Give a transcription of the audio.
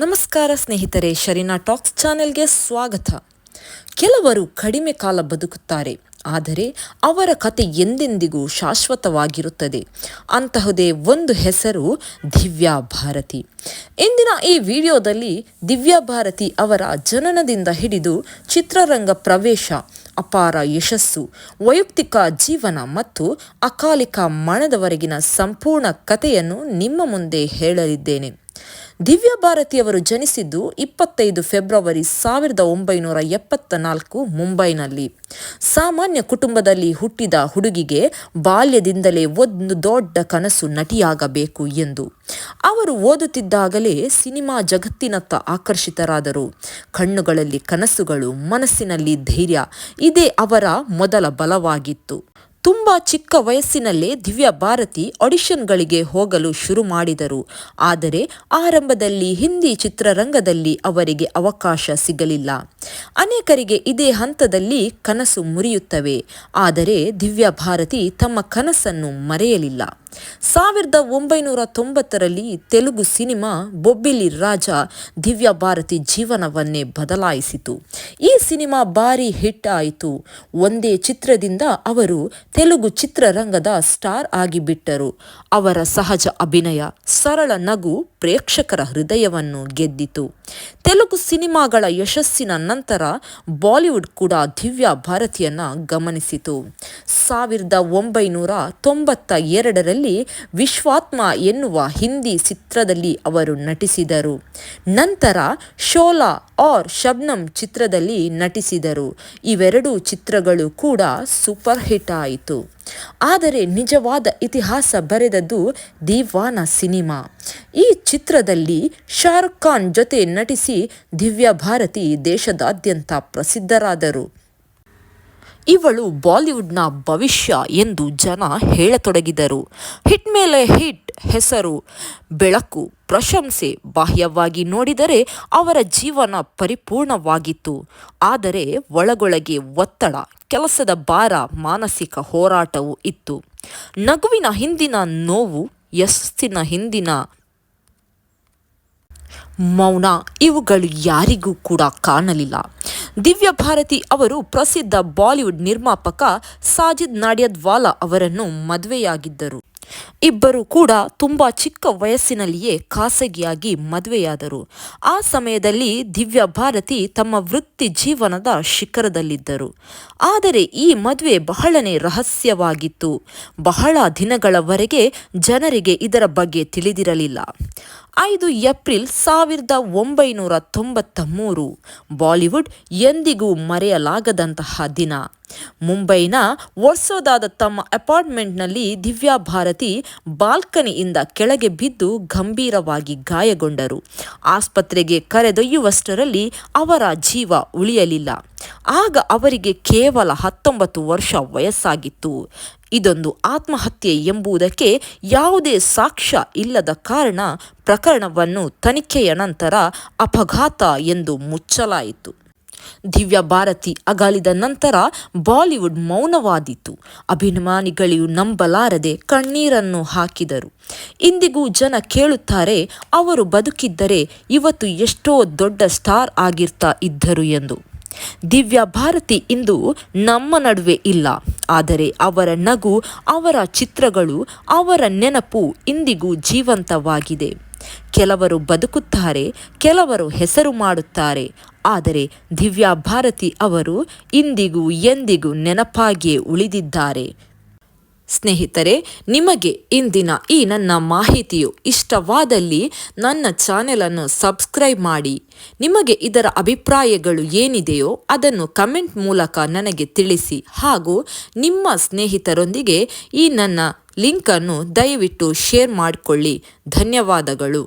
ನಮಸ್ಕಾರ ಸ್ನೇಹಿತರೆ, ಶರೀನಾ ಟಾಕ್ಸ್ ಚಾನೆಲ್ಗೆ ಸ್ವಾಗತ. ಕೆಲವರು ಕಡಿಮೆ ಕಾಲ ಬದುಕುತ್ತಾರೆ, ಆದರೆ ಅವರ ಕತೆ ಎಂದೆಂದಿಗೂ ಶಾಶ್ವತವಾಗಿರುತ್ತದೆ. ಅಂತಹುದೇ ಒಂದು ಹೆಸರು ದಿವ್ಯಾ ಭಾರತಿ. ಇಂದಿನ ಈ ವಿಡಿಯೋದಲ್ಲಿ ದಿವ್ಯಾ ಭಾರತಿ ಅವರ ಜನನದಿಂದ ಹಿಡಿದು ಚಿತ್ರರಂಗ ಪ್ರವೇಶ, ಅಪಾರ ಯಶಸ್ಸು, ವೈಯಕ್ತಿಕ ಜೀವನ ಮತ್ತು ಅಕಾಲಿಕ ಮರಣದವರೆಗಿನ ಸಂಪೂರ್ಣ ಕಥೆಯನ್ನು ನಿಮ್ಮ ಮುಂದೆ ಹೇಳಲಿದ್ದೇನೆ. ದಿವ್ಯಾ ಭಾರತಿಯವರು ಜನಿಸಿದ್ದು 25 ಫೆಬ್ರವರಿ 1974 ಮುಂಬೈನಲ್ಲಿ. ಸಾಮಾನ್ಯ ಕುಟುಂಬದಲ್ಲಿ ಹುಟ್ಟಿದ ಹುಡುಗಿಗೆ ಬಾಲ್ಯದಿಂದಲೇ ಒಂದು ದೊಡ್ಡ ಕನಸು ನಟಿಯಾಗಬೇಕು ಎಂದು. ಅವರು ಓದುತ್ತಿದ್ದಾಗಲೇ ಸಿನಿಮಾ ಜಗತ್ತಿನತ್ತ ಆಕರ್ಷಿತರಾದರು. ಕಣ್ಣುಗಳಲ್ಲಿ ಕನಸುಗಳು, ಮನಸ್ಸಿನಲ್ಲಿ ಧೈರ್ಯ, ಇದೇ ಅವರ ಮೊದಲ ಬಲವಾಗಿತ್ತು. ತುಂಬ ಚಿಕ್ಕ ವಯಸ್ಸಿನಲ್ಲೇ ದಿವ್ಯಾ ಭಾರತಿ ಆಡಿಷನ್ಗಳಿಗೆ ಹೋಗಲು ಶುರು ಮಾಡಿದರು. ಆದರೆ ಆರಂಭದಲ್ಲಿ ಹಿಂದಿ ಚಿತ್ರರಂಗದಲ್ಲಿ ಅವರಿಗೆ ಅವಕಾಶ ಸಿಗಲಿಲ್ಲ. ಅನೇಕರಿಗೆ ಇದೇ ಹಂತದಲ್ಲಿ ಕನಸು ಮುರಿಯುತ್ತವೆ. ಆದರೆ ದಿವ್ಯಾ ಭಾರತಿ ತಮ್ಮ ಕನಸನ್ನು ಮರೆಯಲಿಲ್ಲ. 1990ರಲ್ಲಿ ತೆಲುಗು ಸಿನಿಮಾ ಬೊಬ್ಬಿಲಿ ರಾಜ ದಿವ್ಯಾ ಭಾರತಿ ಜೀವನವನ್ನೇ ಬದಲಾಯಿಸಿತು. ಈ ಸಿನಿಮಾ ಭಾರಿ ಹಿಟ್ ಆಯಿತು. ಒಂದೇ ಚಿತ್ರದಿಂದ ಅವರು ತೆಲುಗು ಚಿತ್ರರಂಗದ ಸ್ಟಾರ್ ಆಗಿಬಿಟ್ಟರು. ಅವರ ಸಹಜ ಅಭಿನಯ, ಸರಳ ನಗು ಪ್ರೇಕ್ಷಕರ ಹೃದಯವನ್ನು ಗೆದ್ದಿತು. ತೆಲುಗು ಸಿನಿಮಾಗಳ ಯಶಸ್ಸಿನ ನಂತರ ಬಾಲಿವುಡ್ ಕೂಡ ದಿವ್ಯಾ ಭಾರತಿಯನ್ನ ಗಮನಿಸಿತು. 1992ರಲ್ಲಿ ವಿಶ್ವಾತ್ಮ ಎನ್ನುವ ಹಿಂದಿ ಚಿತ್ರದಲ್ಲಿ ಅವರು ನಟಿಸಿದರು. ನಂತರ ಶೋಲಾ ಔರ್ ಶಬ್ನಮ್ ಚಿತ್ರದಲ್ಲಿ ನಟಿಸಿದರು. ಇವೆರಡೂ ಚಿತ್ರಗಳು ಕೂಡ ಸೂಪರ್ ಹಿಟ್ ಆಯಿತು. ಆದರೆ ನಿಜವಾದ ಇತಿಹಾಸ ಬರೆದದ್ದು ದೀವಾನ ಸಿನಿಮಾ. ಈ ಚಿತ್ರದಲ್ಲಿ ಶಾರುಖ್ ಖಾನ್ ಜೊತೆ ನಟಿಸಿ ದಿವ್ಯಾ ಭಾರತಿ ದೇಶದಾದ್ಯಂತ ಪ್ರಸಿದ್ಧರಾದರು. ಇವಳು ಬಾಲಿವುಡ್ನ ಭವಿಷ್ಯ ಎಂದು ಜನ ಹೇಳತೊಡಗಿದರು. ಹಿಟ್ ಮೇಲೆ ಹಿಟ್, ಹೆಸರು, ಬೆಳಕು, ಪ್ರಶಂಸೆ. ಬಾಹ್ಯವಾಗಿ ನೋಡಿದರೆ ಅವರ ಜೀವನ ಪರಿಪೂರ್ಣವಾಗಿತ್ತು. ಆದರೆ ಒಳಗೊಳಗೆ ಒತ್ತಡ, ಕೆಲಸದ ಭಾರ, ಮಾನಸಿಕ ಹೋರಾಟವೂ ಇತ್ತು. ನಗುವಿನ ಹಿಂದಿನ ನೋವು, ಯಶಸ್ಸಿನ ಹಿಂದಿನ ಮೌನ ಇವುಗಳು ಯಾರಿಗೂ ಕೂಡ ಕಾಣಲಿಲ್ಲ. ದಿವ್ಯಾ ಭಾರತಿ ಅವರು ಪ್ರಸಿದ್ಧ ಬಾಲಿವುಡ್ ನಿರ್ಮಾಪಕ ಸಾಜಿದ್ ನಾಡಿಯಾದ್ವಾಲಾ ಅವರನ್ನು ಮದುವೆಯಾಗಿದ್ದರು. ಇಬ್ಬರು ಕೂಡ ತುಂಬ ಚಿಕ್ಕ ವಯಸ್ಸಿನಲ್ಲಿಯೇ ಖಾಸಗಿಯಾಗಿ ಮದುವೆಯಾದರು. ಆ ಸಮಯದಲ್ಲಿ ದಿವ್ಯಾ ಭಾರತಿ ತಮ್ಮ ವೃತ್ತಿ ಜೀವನದ ಶಿಖರದಲ್ಲಿದ್ದರು. ಆದರೆ ಈ ಮದುವೆ ಬಹಳನೇ ರಹಸ್ಯವಾಗಿತ್ತು. ಬಹಳ ದಿನಗಳವರೆಗೆ ಜನರಿಗೆ ಇದರ ಬಗ್ಗೆ ತಿಳಿದಿರಲಿಲ್ಲ. 5 ಏಪ್ರಿಲ್ 1993 ಬಾಲಿವುಡ್ ಎಂದಿಗೂ ಮರೆಯಲಾಗದಂತಹ ದಿನ. ಮುಂಬೈನ ವರ್ಸೋದಾದ ತಮ್ಮ ಅಪಾರ್ಟ್ಮೆಂಟ್ನಲ್ಲಿ ದಿವ್ಯಾ ಭಾರತಿ ಬಾಲ್ಕನಿಯಿಂದ ಕೆಳಗೆ ಬಿದ್ದು ಗಂಭೀರವಾಗಿ ಗಾಯಗೊಂಡರು. ಆಸ್ಪತ್ರೆಗೆ ಕರೆದೊಯ್ಯುವಷ್ಟರಲ್ಲಿ ಅವರ ಜೀವ ಉಳಿಯಲಿಲ್ಲ. ಆಗ ಅವರಿಗೆ ಕೇವಲ 19 ವರ್ಷ ವಯಸ್ಸಾಗಿತ್ತು. ಇದೊಂದು ಆತ್ಮಹತ್ಯೆ ಎಂಬುದಕ್ಕೆ ಯಾವುದೇ ಸಾಕ್ಷ್ಯ ಇಲ್ಲದ ಕಾರಣ ಪ್ರಕರಣವನ್ನು ತನಿಖೆಯ ನಂತರ ಅಪಘಾತ ಎಂದು ಮುಚ್ಚಲಾಯಿತು. ದಿವ್ಯಾ ಭಾರತಿ ಅಗಲಿದ ನಂತರ ಬಾಲಿವುಡ್ ಮೌನವಾದಿತು. ಅಭಿಮಾನಿಗಳು ನಂಬಲಾರದೆ ಕಣ್ಣೀರನ್ನು ಹಾಕಿದರು. ಇಂದಿಗೂ ಜನ ಕೇಳುತ್ತಾರೆ, ಅವರು ಬದುಕಿದ್ದರೆ ಇವತ್ತು ಎಷ್ಟೋ ದೊಡ್ಡ ಸ್ಟಾರ್ ಆಗಿರ್ತಾ ಇದ್ದರು ಎಂದು. ದಿವ್ಯಾ ಭಾರತಿ ಇಂದು ನಮ್ಮ ನಡುವೆ ಇಲ್ಲ. ಆದರೆ ಅವರ ನಗು, ಅವರ ಚಿತ್ರಗಳು, ಅವರ ನೆನಪು ಇಂದಿಗೂ ಜೀವಂತವಾಗಿದೆ. ಕೆಲವರು ಬದುಕುತ್ತಾರೆ, ಕೆಲವರು ಹೆಸರು ಮಾಡುತ್ತಾರೆ. ಆದರೆ ದಿವ್ಯಾ ಭಾರತಿ ಅವರು ಇಂದಿಗೂ ಎಂದಿಗೂ ನೆನಪಾಗಿಯೇ ಉಳಿದಿದ್ದಾರೆ. ಸ್ನೇಹಿತರೆ, ನಿಮಗೆ ಇಂದಿನ ಈ ನನ್ನ ಮಾಹಿತಿಯು ಇಷ್ಟವಾದಲ್ಲಿ ನನ್ನ ಚಾನೆಲನ್ನು ಸಬ್ಸ್ಕ್ರೈಬ್ ಮಾಡಿ. ನಿಮಗೆ ಇದರ ಅಭಿಪ್ರಾಯಗಳು ಏನಿದೆಯೋ ಅದನ್ನು ಕಮೆಂಟ್ ಮೂಲಕ ನನಗೆ ತಿಳಿಸಿ. ಹಾಗೂ ನಿಮ್ಮ ಸ್ನೇಹಿತರೊಂದಿಗೆ ಈ ನನ್ನ ಲಿಂಕನ್ನು ದಯವಿಟ್ಟು ಶೇರ್ ಮಾಡಿಕೊಳ್ಳಿ. ಧನ್ಯವಾದಗಳು.